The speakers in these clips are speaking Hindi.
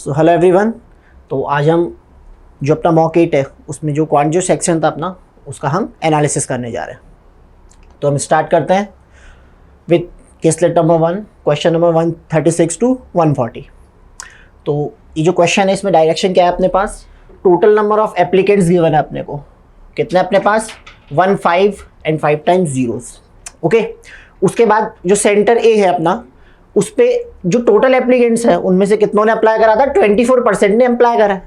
So hello everyone. तो आज हम जो अपना मॉक 8 है उसमें जो क्वांट जो सेक्शन था अपना उसका हम एनालिसिस करने जा रहे हैं। तो हम स्टार्ट करते हैं with caselet number 1 question number 136 to 140। तो ये जो क्वेश्चन है इसमें डायरेक्शन क्या है अपने पास, total number of applicants given है अपने को, कितने अपने पास 1 5 एंड 5 टाइम्स जीरोस। ओके, उसके बाद जो सेंटर ए है अपना उस पर जो टोटल एप्लीकेंट्स हैं उनमें से कितनों ने अप्लाई करा था, 24% ने अप्लाई करा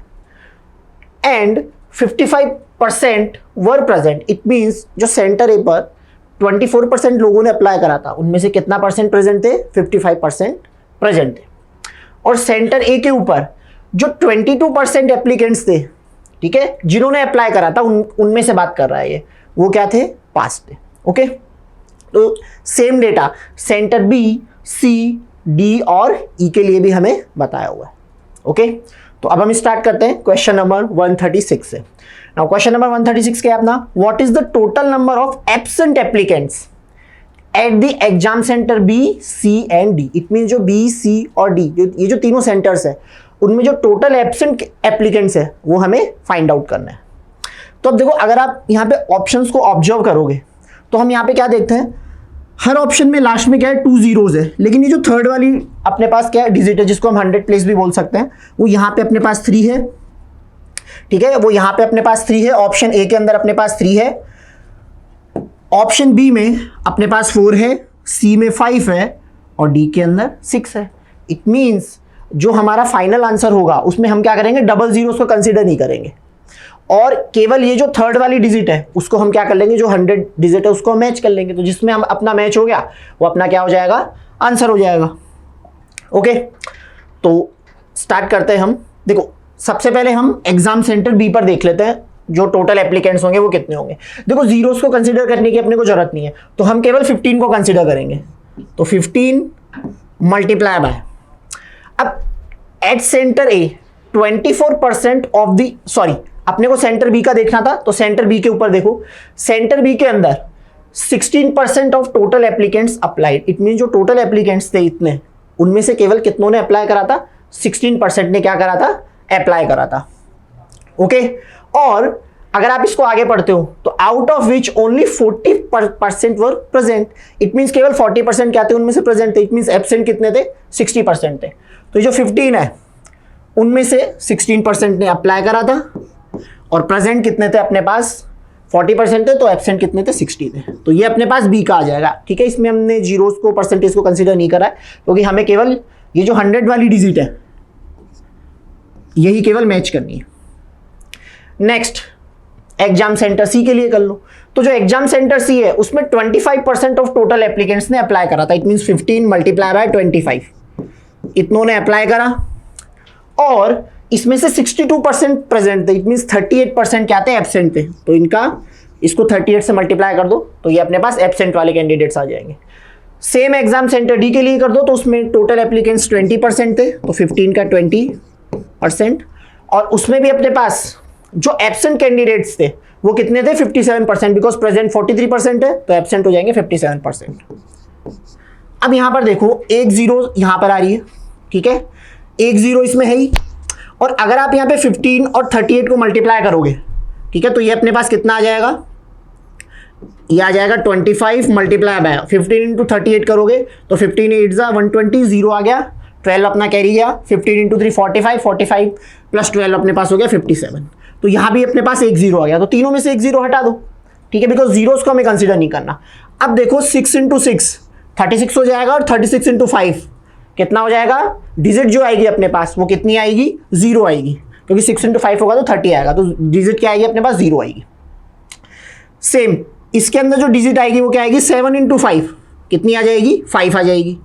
and 55% were present. It means जो सेंटर ए पर 24% लोगों ने अप्लाई करा था उनमें से कितना परसेंट प्रेजेंट थे, 55% प्रेजेंट थे। और सेंटर ए के ऊपर जो 22% एप्लीकेंट्स थे, ठीक है, जिन्होंने अप्लाई करा था उनमें से बात कर रहा है ये, वो क्या थे, पास थे। ओके, तो सेम डेटा सेंटर बी, सी, डी और ई के लिए भी हमें बताया हुआ है। ओके, तो अब हम स्टार्ट करते हैं क्वेश्चन नंबर 136 से। नाउ क्वेश्चन नंबर 136 क्या है अपना, what is the total number of absent applicants at the exam centre B, C and D. It mean जो बी, सी और डी ये जो तीनों सेंटर्स है उनमें जो टोटल एब्सेंट एप्लीकेंट्स है वो हमें फाइंड आउट करना है। तो अब देखो, अगर आप यहाँ पे ऑप्शंस को ऑब्जर्व करोगे तो हम यहाँ पे क्या देखते हैं, हर ऑप्शन में लास्ट में क्या है, 2 जीरोज है, लेकिन ये जो थर्ड वाली अपने पास क्या है, डिजिट है, जिसको हम 100 प्लेस भी बोल सकते हैं, वो यहाँ पे अपने पास 3 है। ठीक है, वो यहाँ पे अपने पास 3 है। ऑप्शन ए के अंदर अपने पास 3 है, ऑप्शन बी में अपने पास 4 है, सी में 5 है और डी के अंदर 6 है। इट मीन्स जो हमारा फाइनल आंसर होगा उसमें हम क्या करेंगे, डबल जीरोस को कंसिडर नहीं करेंगे और केवल ये जो थर्ड वाली डिजिट है उसको हम क्या कर लेंगे, जो 100 डिजिट है उसको मैच कर लेंगे। तो जिसमें हम अपना मैच हो गया वो अपना क्या हो जाएगा, आंसर हो जाएगा। ओके, तो स्टार्ट करते हैं हम। देखो, सबसे पहले हम एग्जाम सेंटर बी पर देख लेते हैं जो टोटल एप्लीकेंट्स होंगे वो कितने होंगे। देखो, जीरोस को कंसिडर करने की अपने को जरूरत नहीं है, तो हम केवल 15 को कंसिडर करेंगे। तो 15 मल्टीप्लाई बाय, अब at centre A 24% of the, sorry अपने को सेंटर बी का देखना था, तो सेंटर बी के ऊपर देखो, सेंटर बी के अंदर 16% of total applicants applied. It mean जो टोटल एप्लीकेंट्स थे इतने, उनमें से केवल कितनों ने अप्लाई करा था, 16% ने क्या करा था, अप्लाई करा था। ओके, और अगर आप इसको आगे पढ़ते हो तो out of which only 40% were present. It means केवल 40% क्या थे, उनमें से प्रेजेंट थे। इट मीन्स एब्सेंट कितने थे, 60% थे। तो ये जो 15 है उनमें से 16% ने अप्लाई करा था और प्रेजेंट कितने थे अपने पास, 40% थे, तो एब्सेंट कितने थे, 60 थे। तो ये अपने पास बी का आ जाएगा। ठीक है, इसमें हमने जीरोस को, परसेंटेज को कंसीडर नहीं करा है क्योंकि हमें केवल ये जो 100 वाली डिजिट है यही केवल मैच करनी है। नेक्स्ट एग्जाम सेंटर सी के लिए कर लो। तो जो एग्जाम सेंटर सी है उसमें 25% ऑफ टोटल एप्लीकेंट्स ने अप्लाई करा था। इट मीन्स 15 मल्टीप्लाई बाय 25, इतनों ने अप्लाई करा और इसमें से 62% प्रेजेंट थे। इट मीन्स 38% क्या थे, एब्सेंट थे। तो इनका इसको 38 से मल्टीप्लाई कर दो तो ये अपने पास एब्सेंट वाले कैंडिडेट्स आ जाएंगे। सेम एग्जाम सेंटर डी के लिए कर दो तो उसमें टोटल एप्लीकेंट्स 20% थे, तो 15 का 20% और उसमें भी अपने पास जो एब्सेंट कैंडिडेट्स थे वो कितने थे, 57%, बिकॉज प्रेजेंट 43% है तो एब्सेंट हो जाएंगे 57%। अब यहां पर देखो, एक जीरो यहां पर आ रही है, ठीक है, एक जीरो इसमें है ही, और अगर आप यहाँ पे 15 और 38 को मल्टीप्लाई करोगे, ठीक है, तो ये अपने पास कितना आ जाएगा, ये आ जाएगा 25 मल्टीप्लाई बाय 15 इंटू 38 करोगे तो 15 8 जा 120, जीरो आ गया, 12 अपना कैरी गया, 15 इंटू 3 45, 45 प्लस 12 अपने पास हो गया 57। तो यहाँ भी अपने पास एक जीरो आ गया, तो तीनों में से एक जीरो हटा दो। ठीक है, बिकॉज जीरोस को हमें कंसिडर नहीं करना। अब देखो 6 इंटू 6 36 हो जाएगा और 36 इंटू 5 कितना हो जाएगा, डिजिट जो आएगी अपने पास वो कितनी आएगी, 0 आएगी, क्योंकि 6 इंटू 5 होगा तो 30 आएगा, तो डिजिट क्या आएगी अपने पास, 0 आएगी। सेम इसके अंदर जो डिजिट आएगी वो क्या आएगी, 7 इंटू 5 कितनी आ जाएगी, 5 आ जाएगी,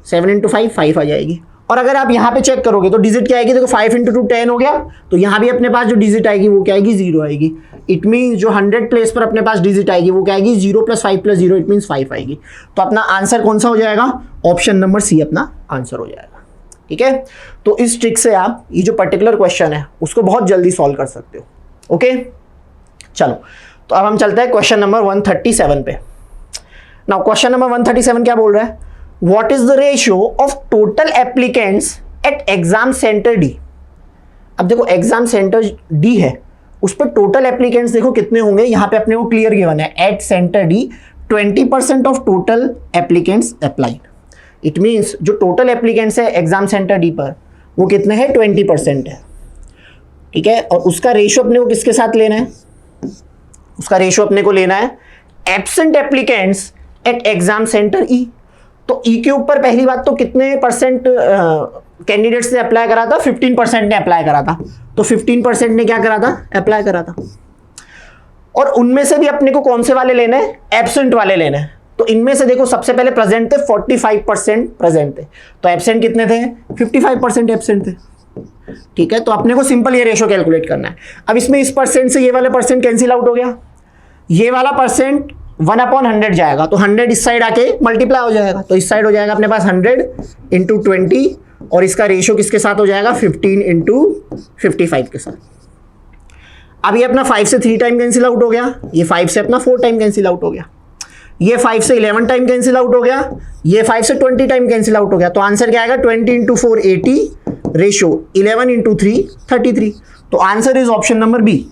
7 इंटू 5 5 आ जाएगी। और अगर आप यहाँ पे चेक करोगे तो डिजिट क्या आएगी, देखो 5 इंटू 2 10 हो गया, तो यहाँ भी अपने पास जो डिजिट आएगी वो क्या आएगी, 0 आएगी। इट मीन्स जो 100 प्लेस पर अपने पास डिजिट आएगी वो क्या आएगी, 0 + 5 + 0, इट मीन्स 5 आएगी। तो अपना आंसर कौन सा हो जाएगा, ऑप्शन नंबर सी अपना आंसर हो जाएगा। ठीक है, तो इस ट्रिक से आप ये जो पर्टिकुलर क्वेश्चन है उसको बहुत जल्दी सॉल्व कर सकते हो। ओके, चलो तो अब हम चलते हैं क्वेश्चन नंबर 137 पे। नाउ क्वेश्चन नंबर 137 क्या बोल रहा है, what is the ratio of total applicants at exam centre D. अब देखो एग्जाम सेंटर डी है, उस पर टोटल एप्लीकेंट्स देखो कितने होंगे, यहां पे अपने को क्लियर गिवन है at centre D 20% of total applicants applied. It means जो टोटल एप्लीकेंट्स है एग्जाम सेंटर डी पर वो कितने हैं, 20% है। ठीक है, और उसका रेशियो अपने को किसके साथ लेना है, उसका रेशियो अपने को लेना है absent applicants at exam centre E. तो ई के ऊपर पहली बात तो कितने परसेंट कैंडिडेट्स ने अप्लाई करा था, 15% ने अप्लाई करा था। तो 15% ने क्या करा था, अप्लाई करा था। और उनमें से भी अपने को कौन से वाले लेने हैं, एब्सेंट वाले लेने हैं। तो इनमें से देखो सबसे पहले प्रेजेंट थे 45% प्रेजेंट थे, तो एब्सेंट कितने थे, 55% एब्सेंट थे। ठीक है, तो अपने को सिंपल ये रेशियो कैलकुलेट करना है। अब इसमें इस परसेंट से ये वाला परसेंट कैंसिल आउट हो गया, ये वाला परसेंट 1/100 जाएगा, तो 100 इस साइड आके मल्टीप्लाई हो जाएगा, तो इस साइड हो जाएगा अपने पास 100 × 20 और इसका रेशियो किसके साथ हो जाएगा, 15 × 55 के साथ। अब ये अपना 5 से 3 टाइम कैंसिल आउट हो गया, ये 5 से अपना 4 टाइम कैंसिल आउट हो गया, ये 5 से 11 टाइम कैंसिल आउट हो गया, ये 5 से 20 टाइम कैंसिल आउट हो गया। तो आंसर क्या आएगा, 20 × 4 80 रेशियो 11 × 3 33। तो answer is option number B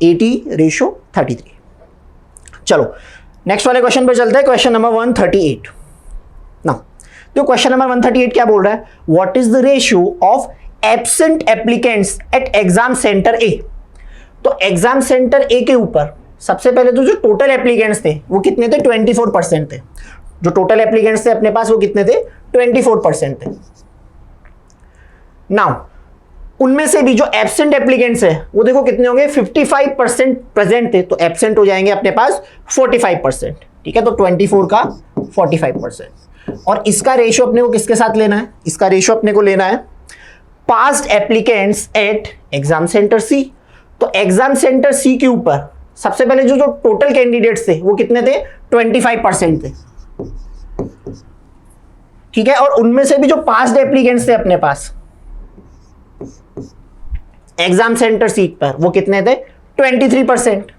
80:33। चलो नेक्स्ट वाले क्वेश्चन पर चलते हैं, क्वेश्चन नंबर 138 ना। तो क्वेश्चन नंबर 138 क्या बोल रहा है, what is the ratio of absent applicants at exam centre A. तो एग्जाम सेंटर ए के ऊपर सबसे पहले तो जो टोटल एप्लीकेंट्स थे वो कितने थे, 24% थे। जो टोटल एप्लीकेंट्स थे अपने पास वो कितने थे, 24% थे। नाउ उनमें से भी जो एब्सेंट एप्लीकेंट्स है वो देखो कितने होंगे, 55% प्रेजेंट थे, तो एब्सेंट हो जाएंगे अपने पास 45%। ठीक है, तो 24 का 45%। और इसका रेशियो अपने को किसके साथ लेना है, इसका रेशियो अपने को लेना है passed applicants at exam centre C. तो एग्जाम सेंटर सी के ऊपर सबसे पहले जो टोटल कैंडिडेट्स थे वो कितने थे, 25% थे। ठीक है, और उनमें से भी जो पास्ड एप्लीकेंट्स थे अपने पास एग्जाम सेंटर सीट पर वो कितने थे, 23%।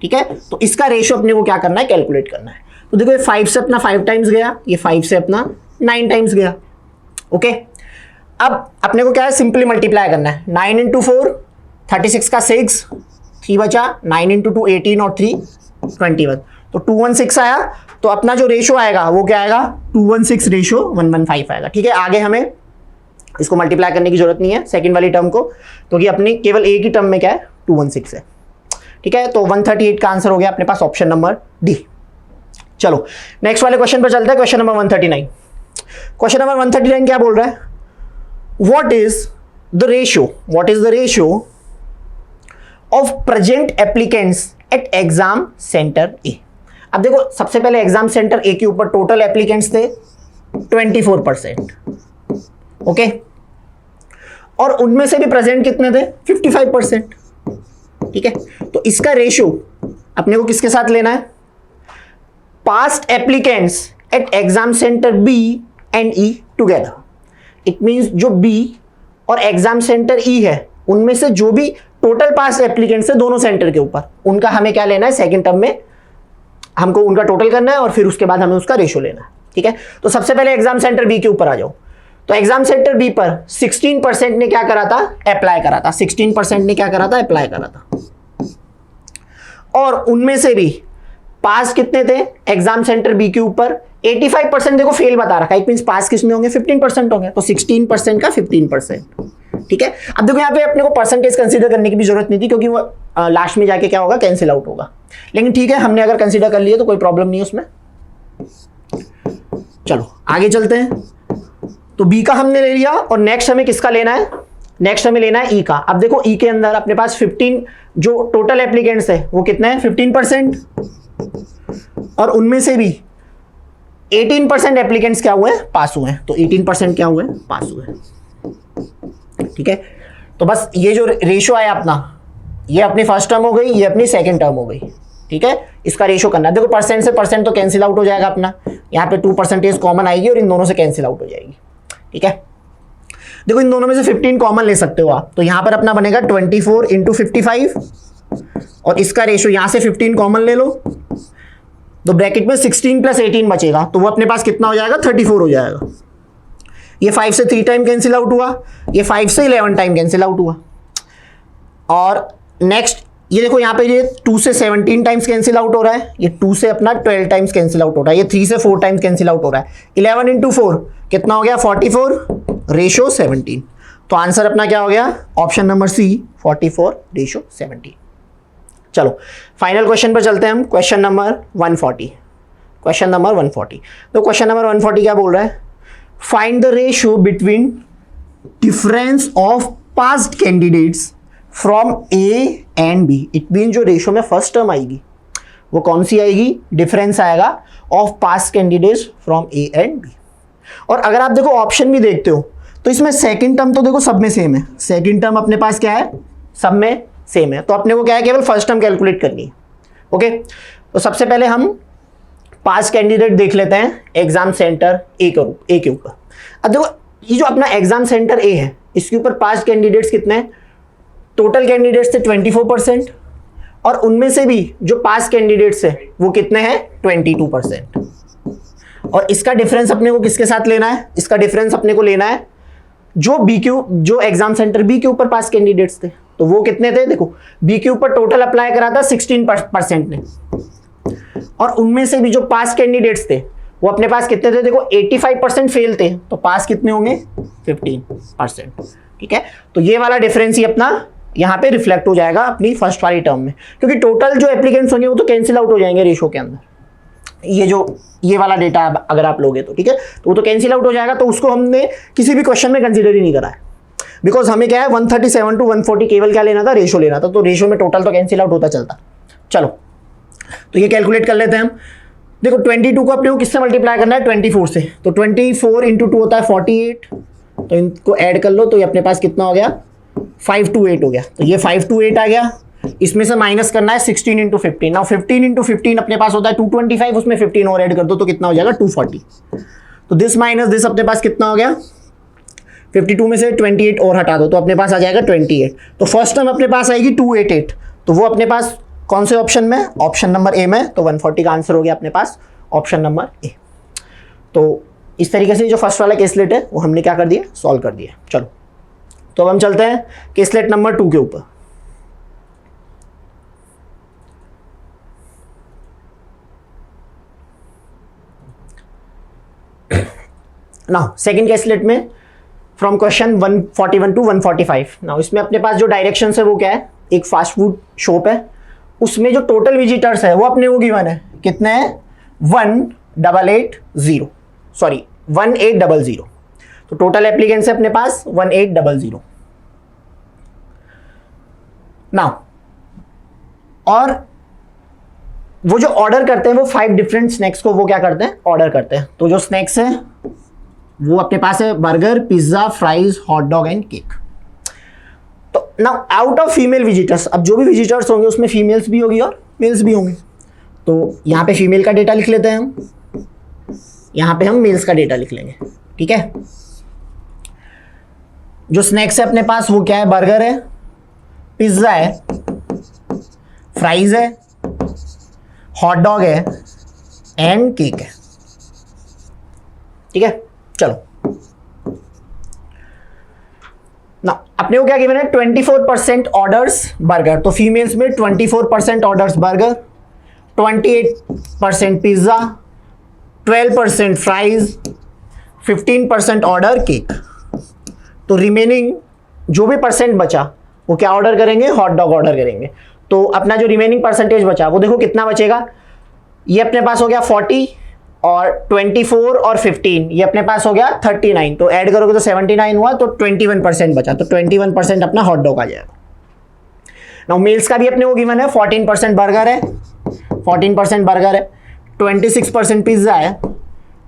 ठीक है, तो इसका रेशियो अपने को क्या करना है, कैलकुलेट करना है। तो देखो ये 5 से अपना 5 टाइम्स गया, ये 5 से अपना 9 टाइम्स गया। ओके, अब अपने को क्या है, सिंपली मल्टीप्लाई करना है। 9 × 4 36 का 6, 3 बचा, 9 × 2 18 और 3 21, तो 216 आया। तो अपना जो रेशियो आएगा वो क्या आएगा, 216:115 आएगा। ठीक है, आगे हमें इसको मल्टीप्लाई करने की जरूरत नहीं है सेकंड वाली टर्म को, क्योंकि अपनी केवल एक ही टर्म में क्या है, 216 है। ठीक है, तो 138 का आंसर हो गया अपने पास ऑप्शन नंबर डी। चलो नेक्स्ट वाले क्वेश्चन पर चलते हैं, क्वेश्चन नंबर 139। क्वेश्चन नंबर 139 क्या बोल रहा है, what is the ratio of present applicants at exam centre A. अब देखो सबसे पहले एग्जाम सेंटर ए के ऊपर टोटल एप्लीकेंट्स थे 24%। ओके, और उनमें से भी प्रेजेंट कितने थे, 55%। ठीक है, तो इसका रेशियो अपने को किसके साथ लेना है, passed applicants at exam centre B and E together. It means जो बी और एग्जाम सेंटर ई है उनमें से जो भी टोटल पास्ट एप्लीकेंट्स है दोनों सेंटर के ऊपर, उनका हमें क्या लेना है, सेकंड टर्म में हमको उनका टोटल करना है और फिर उसके बाद हमें उसका रेशियो लेना है। ठीक है, तो सबसे पहले एग्जाम सेंटर बी के ऊपर आ जाओ। तो एग्जाम सेंटर बी पर 16% ने क्या करा था, अप्लाई करा था। 16% ने क्या करा था, अप्लाई करा था। और उनमें से भी पास कितने थे एग्जाम सेंटर बी के ऊपर, 85% देखो फेल बता रखा है। इट मींस पास किसमें होंगे, 15% होंगे। तो 16% का 15%। ठीक है, अब देखो यहाँ पे अपने को परसेंटेज कंसीडर करने की भी जरूरत नहीं थी, क्योंकि वो लास्ट में जाके क्या होगा, कैंसिल आउट होगा। लेकिन ठीक है, हमने अगर कंसीडर कर लिया तो कोई प्रॉब्लम नहीं है उसमें। चलो आगे चलते हैं। तो बी का हमने ले लिया और नेक्स्ट हमें किसका लेना है, नेक्स्ट हमें लेना है ई का। अब देखो ई के अंदर अपने पास 15 जो टोटल एप्लीकेंट्स है वो कितने हैं, 15%। और उनमें से भी 18% एप्लीकेंट्स क्या हुए, पास हुए हैं। तो 18% क्या हुए, पास हुए हैं। ठीक है, तो बस ये जो रेशियो आया अपना, ये अपनी फर्स्ट टर्म हो गई, ये अपनी सेकंड टर्म हो गई। ठीक है, इसका रेशियो करना है। देखो परसेंट से परसेंट तो कैंसिल आउट हो जाएगा अपना, यहाँ पे 2% कॉमन आएगी और इन दोनों से कैंसिल आउट हो जाएगी। ठीक है, देखो इन दोनों में से 15 कॉमन ले सकते हो आप, तो यहां पर अपना बनेगा 24 × 55 और इसका रेशियो यहां से 15 कॉमन ले लो, तो ब्रैकेट में 16 + 18 बचेगा, तो वो अपने पास कितना हो जाएगा, 34 हो जाएगा। ये 5 से 3 टाइम कैंसिल आउट हुआ, ये 5 से 11 टाइम कैंसिल आउट हुआ। और नेक्स्ट ये देखो यहाँ पे ये 2 से 17 टाइम्स कैंसिल आउट हो रहा है, ये 2 से अपना 12 टाइम्स कैंसिल आउट हो रहा है, ये 3 से 4 टाइम्स कैंसिल आउट हो रहा है। 11 इंटू 4 कितना हो गया 44 रेशो 17। तो आंसर अपना क्या हो गया ऑप्शन नंबर सी 44 रेशो 17। चलो फाइनल क्वेश्चन पर चलते हैं हम, क्वेश्चन नंबर 140। क्वेश्चन नंबर 140, तो क्वेश्चन नंबर 140 क्या बोल रहा है, find the ratio between difference of passed candidates from A and B. It mean जो रेशियो में फर्स्ट टर्म आएगी वो कौन सी आएगी, डिफरेंस आएगा of passed candidates from A and B. और अगर आप देखो ऑप्शन भी देखते हो तो इसमें सेकंड टर्म तो देखो सब में सेम है, सेकंड टर्म अपने पास क्या है सब में सेम है, तो अपने को क्या है केवल फर्स्ट टर्म कैलकुलेट करनी है। ओके, तो सबसे पहले हम पास्ट कैंडिडेट देख लेते हैं एग्जाम सेंटर ए के ऊपर। अब देखो ये जो अपना एग्जाम सेंटर ए है इसके ऊपर पास्ट कैंडिडेट्स कितने हैं, टोटल कैंडिडेट्स थे 24% और उनमें से भी जो पास कैंडिडेट्स है वो कितने हैं 22%। और इसका डिफरेंस अपने को किसके साथ लेना है, इसका डिफरेंस अपने को लेना है जो एग्जाम सेंटर बी के ऊपर पास कैंडिडेट्स थे, तो वो कितने थे, देखो बी के ऊपर टोटल अप्लाई करा था 16% ने, और उनमें से भी जो पास कैंडिडेट्स थे वो अपने पास कितने थे, देखो 85% फेल थे, तो पास कितने होंगे 15%। ठीक है, तो ये वाला डिफरेंस ही अपना यहाँ पे रिफ्लेक्ट हो जाएगा अपनी फर्स्ट वाली टर्म में, क्योंकि टोटल जो एप्लीकेंट्स होंगे वो तो कैंसिल आउट हो जाएंगे रेशो के अंदर। ये वाला डेटा अगर आप लोगे तो ठीक है, तो वो तो कैंसिल आउट हो जाएगा, तो उसको हमने किसी भी क्वेश्चन में कंसीडर ही नहीं करा है, बिकॉज हमें क्या है 137 टू 140 केवल क्या लेना था, रेशो लेना था, तो रेशो में टोटल तो कैंसिल आउट होता चलता। चलो तो ये कैलकुलेट कर लेते हैं हम। देखो 22 को अपने को किससे मल्टीप्लाई करना है 24 से, तो 24 इंटू 2 होता है 48, तो इनको ऐड कर लो तो ये अपने पास कितना हो गया 528 हो गया, तो ये 528 आ गया। इसमें से माइनस करना है 16 इंटू 15, नाउ 15 इंटू 15 अपने पास होता है 225, उसमें 15 और ऐड कर दो तो कितना हो जाएगा 240, तो दिस माइनस दिस अपने पास कितना हो गया 52 में से 28 और हटा दो तो अपने पास आ जाएगा 28। तो फर्स्ट टर्म अपने पास आएगी 288, तो वो अपने पास कौन से ऑप्शन में, ऑप्शन नंबर ए में, तो 140 का आंसर हो गया अपने पास ऑप्शन नंबर ए। तो इस तरीके से जो फर्स्ट वाला केसलेट है वो हमने क्या कर दिया, सॉल्व कर दिया। चलो तो अब हम चलते हैं केसलेट नंबर 2 के ऊपर। नाउ सेकंड केसलेट में फ्रॉम क्वेश्चन 141 टू 145। नाउ इसमें अपने पास जो डायरेक्शन है वो क्या है, एक फास्ट फूड शॉप है, उसमें जो टोटल विजिटर्स है वो अपने को गिवन है, कितने हैं 1880, सॉरी 1800, तो टोटल एप्लीकेंट्स है अपने पास 1800। नाउ और वो जो ऑर्डर करते हैं वो 5 डिफरेंट स्नैक्स को वो क्या करते हैं, ऑर्डर करते हैं। तो जो स्नैक्स है वो अपने पास है burger, pizza, fries, hot dog and cake. तो now out of female visitors, अब जो भी विजिटर्स होंगे उसमें फीमेल्स भी होगी और मेल्स भी होंगे, तो यहाँ पे फीमेल का डेटा लिख लेते हैं हम, यहाँ पे हम मेल्स का डेटा लिख लेंगे। ठीक है, जो स्नैक्स है अपने पास वो क्या है, बर्गर है, पिज्जा है, फ्राइज है, हॉट डॉग है एंड केक है। ठीक है, चलो ना अपने को क्या गिवन है 24% ऑर्डर्स बर्गर, तो फीमेल्स में 24% orders burger, 28% pizza, 12% fries, 15% order cake. तो रिमेनिंग जो भी परसेंट बचा वो क्या ऑर्डर करेंगे, हॉट डॉग ऑर्डर करेंगे। तो अपना जो रिमेनिंग परसेंटेज बचा वो देखो कितना बचेगा, ये अपने पास हो गया 40 और 24 और 15 ये अपने पास हो गया 39, तो ऐड करोगे तो 79 हुआ, तो 21% बचा, तो 21% अपना हॉट डॉग आ जाएगा। नाउ मेल्स का भी अपने को गिवन है 14% बर्गर है, 14% बर्गर है, 26% पिज्जा है,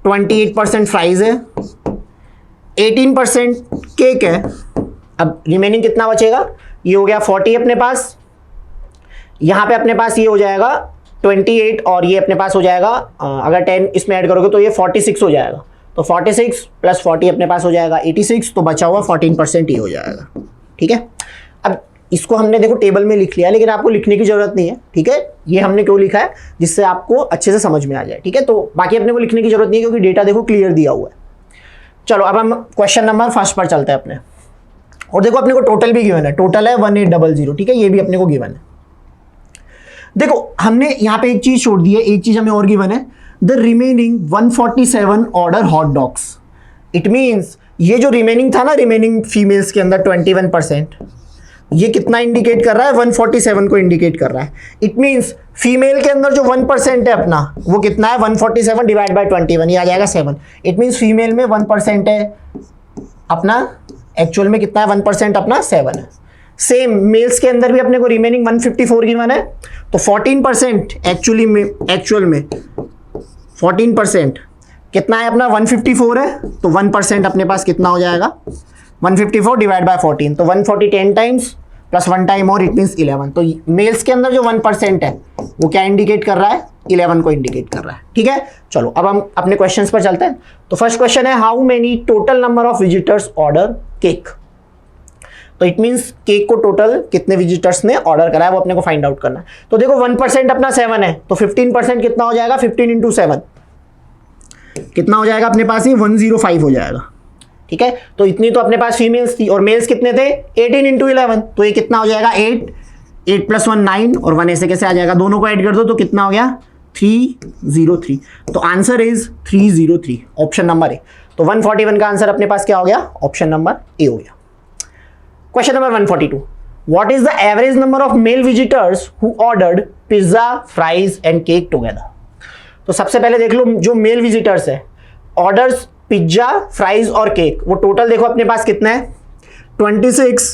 28% फ्राइज है, 18% केक है। अब रिमेनिंग कितना बचेगा, ये हो गया 40 अपने पास, यहाँ पे अपने पास ये हो जाएगा 28 और ये अपने पास हो जाएगा अगर 10 इसमें ऐड करोगे तो ये 46 हो जाएगा, तो 46 प्लस 40 अपने पास हो जाएगा 86, तो बचा हुआ 14% ही हो जाएगा। ठीक है, अब इसको हमने देखो टेबल में लिख लिया, लेकिन आपको लिखने की जरूरत नहीं है। ठीक है, ये हमने क्यों लिखा है, जिससे आपको अच्छे से समझ में आ जाए। ठीक है, तो बाकी अपने को लिखने की जरूरत नहीं है क्योंकि डेटा देखो क्लियर दिया हुआ है। चलो अब हम क्वेश्चन नंबर फर्स्ट पर चलते हैं अपने, और देखो अपने को टोटल भी गिवन है, टोटल है 1800, ठीक है, ये भी अपने को गिवन है। देखो हमने यहाँ पे एक चीज छोड़ दी है, एक चीज हमें और गिवन है, the remaining 147 order hot dogs. It means ये जो रिमेनिंग था ना, रिमेनिंग फीमेल्स के अंदर 21%, ये कितना इंडिकेट कर रहा है, 147 को इंडिकेट कर रहा है। इट मीन्स फीमेल के अंदर जो 1% है अपना, वो कितना है, 147 डिवाइड बाय 21, ये आ जाएगा 7। इट मीन्स फीमेल में 1% है अपना, एक्चुअल में कितना है 1% अपना 7 है। सेम मेल्स के अंदर भी अपने को रिमेनिंग 154 गिवन है, तो 14% एक्चुअल में 14% कितना है अपना 154 है, तो 1% अपने पास कितना हो जाएगा 154 डिवाइड बाय 14, तो 140 10 टाइम्स प्लस 1 टाइम और, इट मीन्स 11। तो मेल्स के अंदर जो 1% है वो क्या इंडिकेट कर रहा है, 11 को इंडिकेट कर रहा है, ठीक है। चलो अब हम अपने क्वेश्चंस पर चलते हैं। तो फर्स्ट क्वेश्चन है, how many total number of visitors order cake. तो इट मीन्स केक को टोटल कितने विजिटर्स ने ऑर्डर करा है वो अपने को फाइंड आउट करना है। तो देखो 1% अपना 7 है, तो 15% कितना हो जाएगा, 15 इंटू 7 कितना हो जाएगा अपने पास, ही 105 हो जाएगा, ठीक है। तो इतनी तो अपने पास फीमेल्स थी, और मेल्स कितने थे 18 इंटू 11, तो ये कितना हो जाएगा 8 प्लस 1 9, और 1 ऐसे कैसे आ जाएगा, दोनों को ऐड कर दो तो कितना हो गया 303। तो आंसर इज 303, ऑप्शन नंबर ए। तो 141 का आंसर अपने पास क्या हो गया, ऑप्शन नंबर ए हो गया। Question number 142, what is the average number of male visitors who ordered pizza fries and cake together. तो सबसे पहले देख लो जो मेल विजिटर्स है, ऑर्डर्स पिज्जा फ्राइज और केक, वो टोटल देखो अपने पास कितना है 26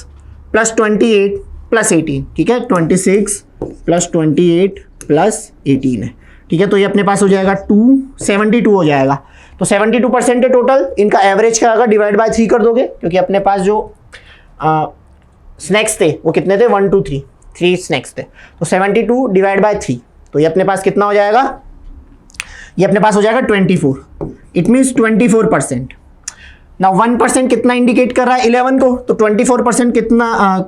प्लस 28 प्लस 18, ठीक है, 26 प्लस 28 प्लस 18 है, ठीक है। तो ये अपने पास हो जाएगा 272 हो जाएगा। तो 72% है टोटल, इनका एवरेज क्या होगा, डिवाइड बाय 3 कर दोगे, क्योंकि अपने पास जो स्नैक्स थे वो कितने थे 1 2 3 स्नैक्स थे, तो 72 डिवाइड बाय 3, तो ये अपने पास कितना हो जाएगा, ये अपने पास हो जाएगा 24। It means 24%। नाउ 1% कितना इंडिकेट कर रहा है 11 को, तो 24% कितना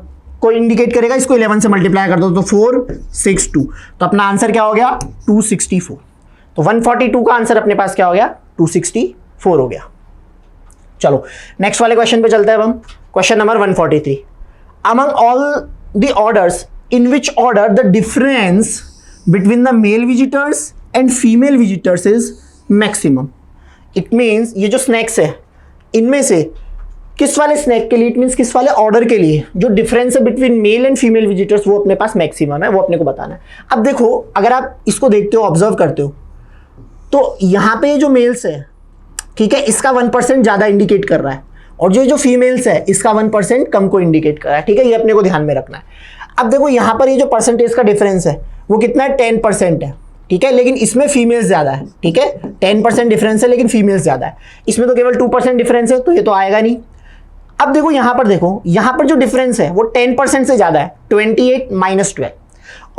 को इंडिकेट करेगा, इसको 11 से मल्टीप्लाई कर दो तो 462, तो अपना आंसर क्या हो गया 264। तो 142 का आंसर अपने पास क्या हो गया 264 हो गया। चलो नेक्स्ट वाले क्वेश्चन पे चलते हैं अब हम। Question number 143, among all the orders in which order the difference between the male visitors and female visitors is maximum. It means ये जो स्नैक्स है इनमें से किस वाले स्नैक के लिए, इट मीन्स किस वाले ऑर्डर के लिए जो डिफरेंस है between male and female visitors वो अपने पास मैक्सिमम है, वो अपने को बताना है। अब देखो अगर आप इसको देखते हो, ऑब्जर्व करते हो, तो यहाँ पे जो मेल्स है, ठीक है, इसका 1% ज़्यादा इंडिकेट कर रहा है, और जो फीमेल्स है इसका 1% कम को इंडिकेट कर रहा है, ठीक है, ये अपने को ध्यान में रखना है। अब देखो यहाँ पर ये जो परसेंटेज का डिफरेंस है वो कितना है 10% है, ठीक है, लेकिन इसमें फीमेल्स ज़्यादा है, ठीक है, 10% डिफरेंस है लेकिन फीमेल्स ज़्यादा है, इसमें तो केवल 2% डिफरेंस है, तो ये तो आएगा नहीं। अब देखो यहाँ पर जो डिफरेंस है वो 10% से ज़्यादा है, 28 माइनस 12,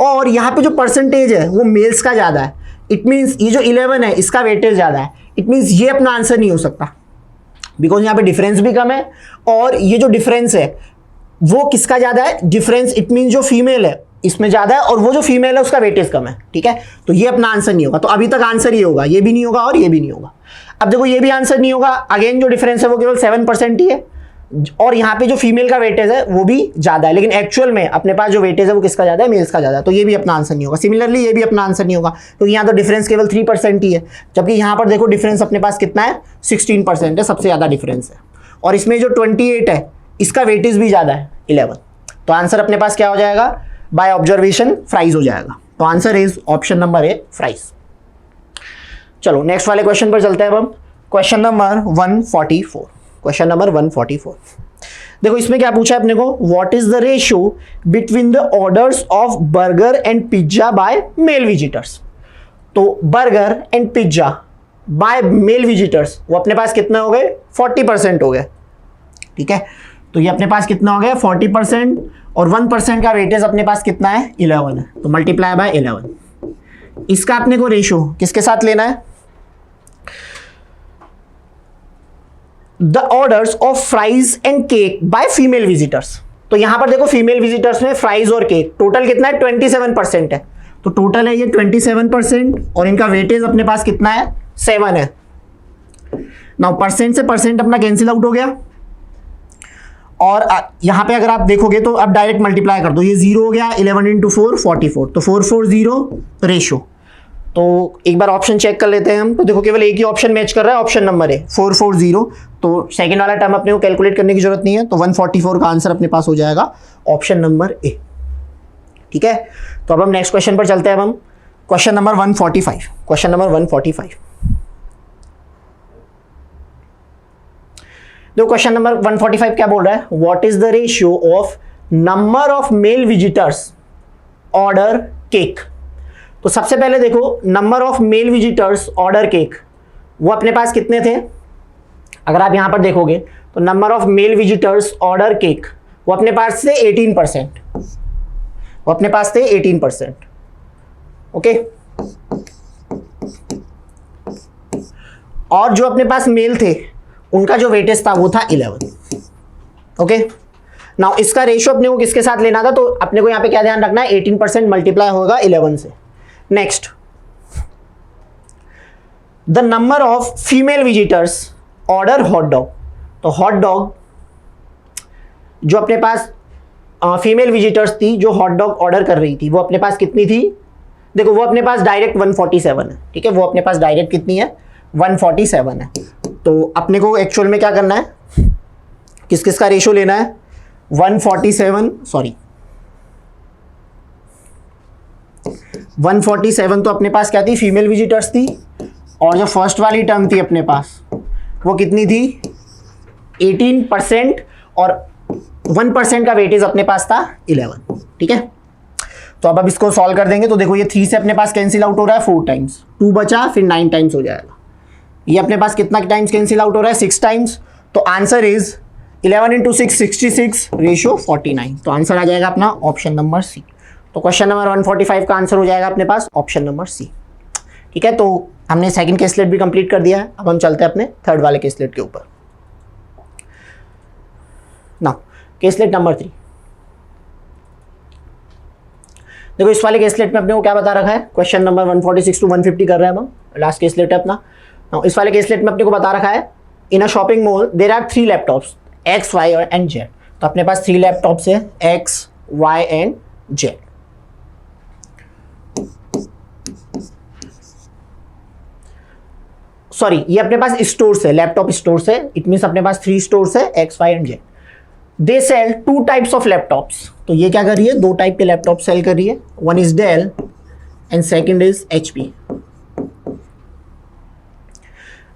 और यहाँ पे जो परसेंटेज है वो मेल्स का ज़्यादा है। इट मीन्स ये जो 11 है इसका वेटेज ज़्यादा है। इट मीन्स ये अपना आंसर नहीं हो सकता, बिकॉज यहाँ पे डिफरेंस भी कम है, और ये जो डिफरेंस है वो किसका ज़्यादा है, डिफरेंस इट मीन्स जो फीमेल है इसमें ज़्यादा है, और वो जो फीमेल है उसका वेटेज कम है, ठीक है, तो ये अपना आंसर नहीं होगा। तो अभी तक आंसर ये होगा, ये भी नहीं होगा और ये भी नहीं होगा। अब देखो ये भी आंसर नहीं होगा, अगेन जो डिफरेंस है वो केवल 7% ही है, और यहाँ पे जो फीमेल का वेटेज है वो भी ज़्यादा है, लेकिन एक्चुअल में अपने पास जो वेटेज है वो किसका ज़्यादा है, मेल्स का ज़्यादा है, तो ये भी अपना आंसर नहीं होगा। सिमिलरली ये भी अपना आंसर नहीं होगा, क्योंकि यहाँ तो डिफरेंस केवल 3% ही है, जबकि यहाँ पर देखो डिफरेंस अपने पास कितना है 16% है, सबसे ज़्यादा डिफरेंस है, और इसमें जो 28 है इसका वेटेज भी ज़्यादा है 11, तो आंसर अपने पास क्या हो जाएगा, बाय ऑब्जर्वेशन फ्राइज हो जाएगा। तो answer is option number A fries. चलो नेक्स्ट वाले क्वेश्चन पर चलते हैं अब हम। क्वेश्चन नंबर 144, क्वेश्चन नंबर 144, देखो इसमें क्या पूछा है अपने को, what is the ratio between the orders of burger and pizza by male visitors. तो burger and pizza by male visitors वो अपने पास कितने हो गए 40% हो गए, ठीक है, तो ये अपने पास कितना हो गया 40%, और 1% का वेटेज अपने पास कितना है 11 है, तो मल्टीप्लाई बाय 11। इसका अपने को रेशियो किसके साथ लेना है, the orders of fries and cake by female visitors. तो यहां पर देखो फीमेल विजिटर्स में फ्राइज और केक टोटल कितना है 27% है, तो टोटल है ये 27%, और इनका वेटेज अपने पास कितना है 7 है। नाउ परसेंट से परसेंट अपना कैंसिल आउट हो गया, और यहाँ पे अगर आप देखोगे तो अब डायरेक्ट मल्टीप्लाई कर दो, ये 0 हो गया, 11 इंटू 4 44, तो 440 रेशो। तो एक बार ऑप्शन चेक कर लेते हैं हम, तो देखो केवल एक ही ऑप्शन मैच कर रहा है, ऑप्शन नंबर है 440, तो सेकंड वाला टर्म अपने को कैलकुलेट करने की जरूरत नहीं है, तो 144 का आंसर अपने पास हो जाएगा ऑप्शन नंबर ए। ठीक है, तो अब हम नेक्स्ट क्वेश्चन पर चलते हैं। अब हम क्वेश्चन नंबर 145, क्वेश्चन नंबर 145, देखो क्वेश्चन नंबर 145 क्या बोल रहा है, what is the ratio of number of male visitors order cake. तो सबसे पहले देखो number of male visitors order cake, वो अपने पास कितने थे, अगर आप यहां पर देखोगे तो number of male visitors order cake वो अपने पास थे 18%, वो अपने पास थे 18%। ओके, और जो अपने पास मेल थे उनका जो वेटेज था वो था 11। ओके, नाउ इसका रेशियो अपने को किसके साथ लेना था, तो अपने को यहां पे क्या ध्यान रखना है, 18% मल्टीप्लाई होगा 11 से। Next, the number of female visitors order hot dog, तो हॉट डॉग जो अपने पास फीमेल विजिटर्स थी जो हॉट डॉग ऑर्डर कर रही थी वो अपने पास कितनी थी, देखो वो अपने पास डायरेक्ट 147 है। ठीक है, वो अपने पास डायरेक्ट कितनी है, 147 है। तो अपने को एक्चुअल में क्या करना है, किस किस का रेशियो लेना है, 147 तो अपने पास क्या थी, फीमेल विजिटर्स थी, और जो फर्स्ट वाली टर्म थी अपने पास वो कितनी थी, 18%, और 1% का वेटेज अपने पास था 11। ठीक है, तो अब इसको सॉल्व कर देंगे, तो देखो ये 3 से अपने पास कैंसिल आउट हो रहा है 4 टाइम्स, 2 बचा, फिर 9 टाइम्स हो जाएगा। ये अपने पास कितना टाइम्स कैंसिल आउट हो रहा है, 6 टाइम्स, तो आंसर इज 11 इंटू 6 66 रेशियो 49, तो आंसर आ जाएगा अपना ऑप्शन नंबर सी। तो क्वेश्चन नंबर 145 का आंसर हो जाएगा अपने पास ऑप्शन नंबर सी। ठीक है, तो हमने सेकंड केसलेट भी कंप्लीट कर दिया है, अब हम चलते हैं अपने थर्ड वाले केसलेट के ऊपर। नाउ केसलेट नंबर 3, देखो इस वाले केसलेट में अपने को क्या बता रखा है, क्वेश्चन नंबर 146 टू 150 कर रहे हैं हम, लास्ट केसलेट है अपना। नाउ इस वाले केसलेट में अपने को बता रखा है, in a shopping mall there are 3 laptops X, Y and Z, तो अपने पास 3 लैपटॉप्स है X, Y and Z। Sorry, ये अपने पास स्टोर्स है, लैपटॉप स्टोर्स है, इट मीन्स अपने पास 3 स्टोर्स है X, Y and Z। They sell 2 types of laptops, तो ये क्या कर रही है, 2 टाइप के लैपटॉप सेल कर रही है, one is Dell and second is HP।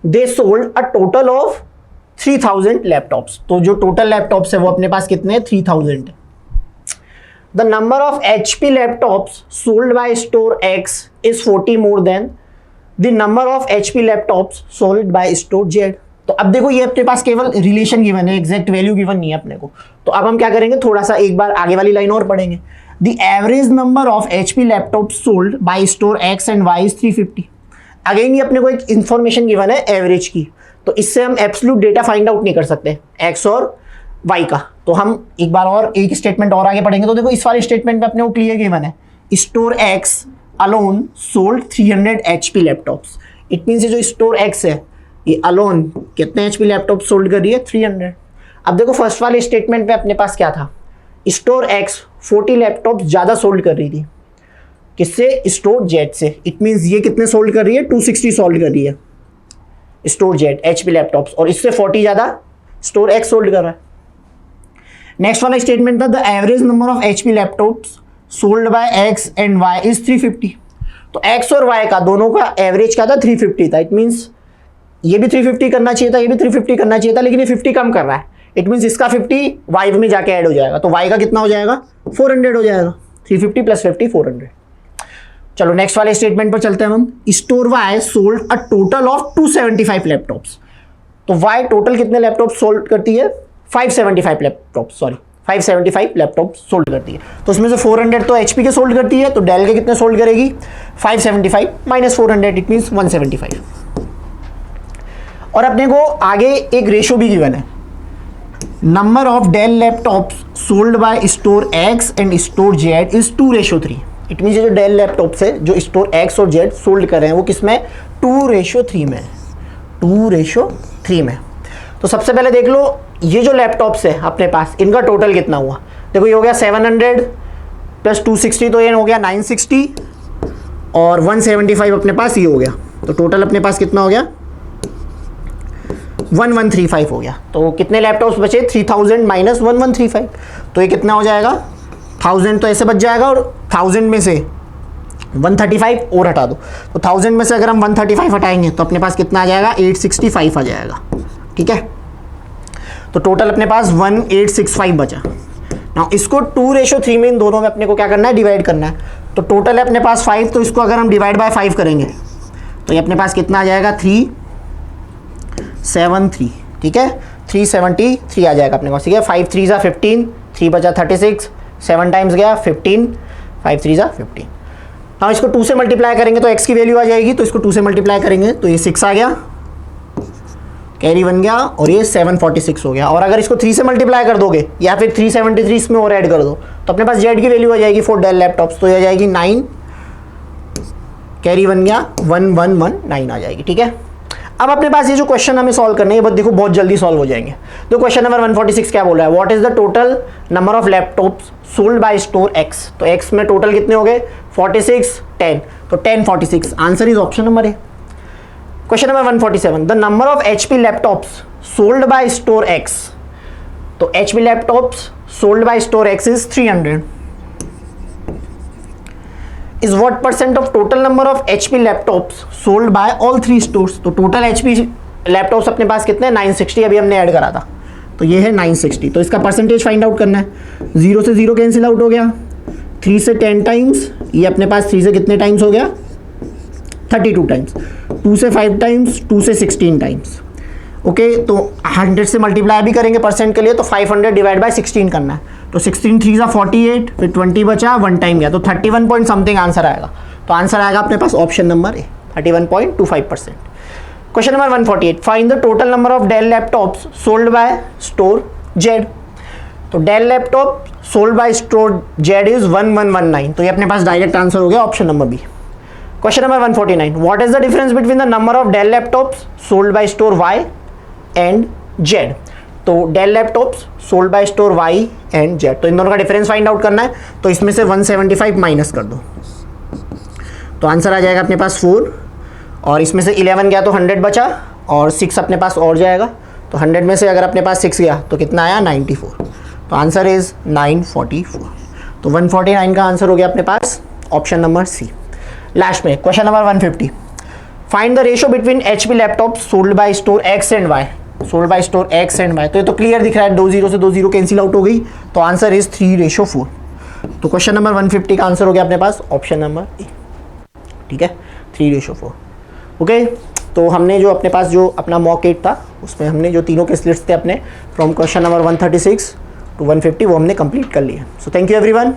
They sold a total of 3000 laptops, तो जो टोटल लैपटॉप्स है वो अपने पास कितने हैं, 3000 है। The number of HP laptops sold by store X is 40 more than the number of HP laptops sold by store Z। तो अब देखो ये अपने पास केवल रिलेशन गिवन है, एग्जैक्ट वैल्यू गिवन नहीं है अपने को। तो अब हम क्या करेंगे, थोड़ा सा एक बार आगे वाली लाइन और पढ़ेंगे। The average number of HP laptop sold by store X and Y is 350। Again ये अपने को एक इंफॉर्मेशन गिवन है एवरेज की, तो इससे हम एब्सोल्यूट डेटा फाइंड आउट नहीं कर सकते X और Y का। तो हम एक बार और एक स्टेटमेंट और आगे पढ़ेंगे। तो देखो इस वाले स्टेटमेंट में अपने को क्लियर गिवन है, store X alone sold 300 HP laptops. It means जो स्टोर X है ये अलोन कितने HP लैपटॉप सोल्ड कर रही है, 300। अब देखो फर्स्ट वाले स्टेटमेंट में अपने पास क्या था, स्टोर X 40 लैपटॉप ज़्यादा सोल्ड कर रही थी, किससे, स्टोर Z से। इट मीन्स ये कितने सोल्ड कर रही है, 260 सोल्ड कर रही है स्टोर Z HP लैपटॉप्स, और इससे 40 ज़्यादा स्टोर X सोल्ड कर रहा है। नेक्स्ट वाला स्टेटमेंट था, the average number of HP laptops sold bye X and Y is 350। तो X और Y का दोनों का एवरेज क्या था, 350 था। इट मीन्स ये भी 350 करना चाहिए था, ये भी 350 करना चाहिए था, लेकिन ये 50 कम कर रहा है। इट मीन्स इसका 50 Y में जाके ऐड हो जाएगा, तो Y का कितना हो जाएगा, 400 हो जाएगा। 350 प्लस 50 400। चलो नेक्स्ट वाले स्टेटमेंट पर चलते हैं हम। Store Y sold a total of 275 laptops. तो Y टोटल कितने लैपटॉप सोल्ड करती है, 575 लैपटॉप, सॉरी 575 लैपटॉप सोल्ड करती है। तो उसमें से 400 तो HP के सोल्ड करती है, तो डेल के कितने सोल्ड करेगी, 575 माइनस 400, इट मीन्स 175। और अपने को आगे एक रेशो भी गिवन है, number of Dell laptops sold by store X and store Z is 2:3। It means जो डेल लैपटॉप्स है जो स्टोर X और Z सोल्ड कर रहे हैं वो किस में, 2:3 में, 2:3 3 में। तो सबसे पहले देख लो ये जो लैपटॉप्स है अपने पास, इनका टोटल कितना हुआ। देखो ये हो गया 700 प्लस 260, तो ये हो गया 960 और 175 अपने पास ये हो गया। तो टोटल अपने पास कितना हो गया, 1135 हो गया। तो कितने लैपटॉप्स बचे, 3000 माइनस 1135, तो ये कितना हो जाएगा 1000, तो ऐसे बच जाएगा। और 1000 में से 135 और हटा दो, तो 1000 में से अगर हम 135 हटाएंगे तो अपने पास कितना आ जाएगा, 865 आ जाएगा। ठीक है, तो टोटल अपने पास 1865 बचा। ना इसको 2:3 में इन दोनों में अपने को क्या करना है, डिवाइड करना है। तो टोटल है अपने पास 5, तो इसको अगर हम डिवाइड बाय 5 करेंगे तो ये अपने पास कितना आ जाएगा, 373। ठीक है, 373 आ जाएगा अपने पास। ठीक है, 5 3 ज़ा 15, 3 बचा 36, 7 टाइम्स गया 15, 5 3 ज़ा 15। हाँ, इसको 2 से मल्टीप्लाई करेंगे तो x की वैल्यू आ जाएगी, तो इसको 2 से मल्टीप्लाई करेंगे तो ये 6 आ गया, कैरी बन गया, और ये 746 हो गया। और अगर इसको 3 से मल्टीप्लाई कर दोगे या फिर 373 इसमें और ऐड कर दो तो अपने पास z की वैल्यू आ जाएगी फॉर डेल लैपटॉप्स, तो ये आ जाएगी 9, कैरी बन गया 1119 आ जाएगी। ठीक है, अब अपने पास ये जो क्वेश्चन हमें सॉल्व करने हैं, देखो बहुत जल्दी सॉल्व हो जाएंगे। तो क्वेश्चन नंबर 146 क्या बोल रहा है, what is the total number of laptops sold by store x। तो x में टोटल कितने हो गए, 46, 10, तो 1046, answer is option number A. Question number 147, the number of HP laptops sold by store x। तो HP laptops sold by store x is 300, is what percent of total number of HP laptops sold by all 3 stores। तो टोटल HP लैपटॉप्स अपने पास कितने, 960 अभी हमने ऐड करा था, तो ये है 960। तो इसका परसेंटेज फाइंड आउट करना है। 0 से 0 कैंसिल आउट हो गया, 3 से 10 टाइम्स, ये अपने पास 3 से कितने टाइम्स हो गया, 32 टाइम्स, 2 से 5 टाइम्स, 2 से 16 टाइम्स। ओके, तो 100 से मल्टीप्लाई भी करेंगे परसेंट के लिए, तो 500 डिवाइड बाय 16 करना है, तो 16 3 ज़ा 48, फिर 20 बचा, 1 टाइम गया, तो 31 पॉइंट समथिंग आंसर आएगा। तो आंसर आएगा अपने पास option number A, 31.25%। Question number 148, find the total number of Dell laptops sold by store Z. तो Dell laptop sold by store Z is 1119, तो ये अपने पास डायरेक्ट आंसर हो गया option number B. Question number 149, what is the difference between the number of Dell laptops sold by store Y and Z. तो Dell laptops sold by store Y and Z, तो इन दोनों का डिफरेंस फाइंड आउट करना है। तो इसमें से 175 माइनस कर दो, तो आंसर आ जाएगा अपने पास 4, और इसमें से 11 गया तो 100 बचा, और 6 अपने पास और जाएगा, तो 100 में से अगर अपने पास 6 गया तो कितना आया, 94, तो आंसर इज 944। तो 149 का आंसर हो गया अपने पास ऑप्शन नंबर सी। लास्ट में question number 150, find the ratio between HP laptop sold by store X and Y। Sold by store X and Y, तो ये तो क्लियर दिख रहा है, 2 0 से 2 0 कैंसिल आउट हो गई, तो आंसर इज 3:4। तो क्वेश्चन नंबर 150 का आंसर हो गया अपने पास ऑप्शन नंबर ए। ठीक है, 3:4। ओके, तो हमने जो अपने पास जो अपना मॉक 8 था उसमें हमने जो तीनों के स्लिट्स थे अपने फ्रॉम क्वेश्चन नंबर 136 टू 150 वो हमने कंप्लीट कर लिए। So thank you everyone.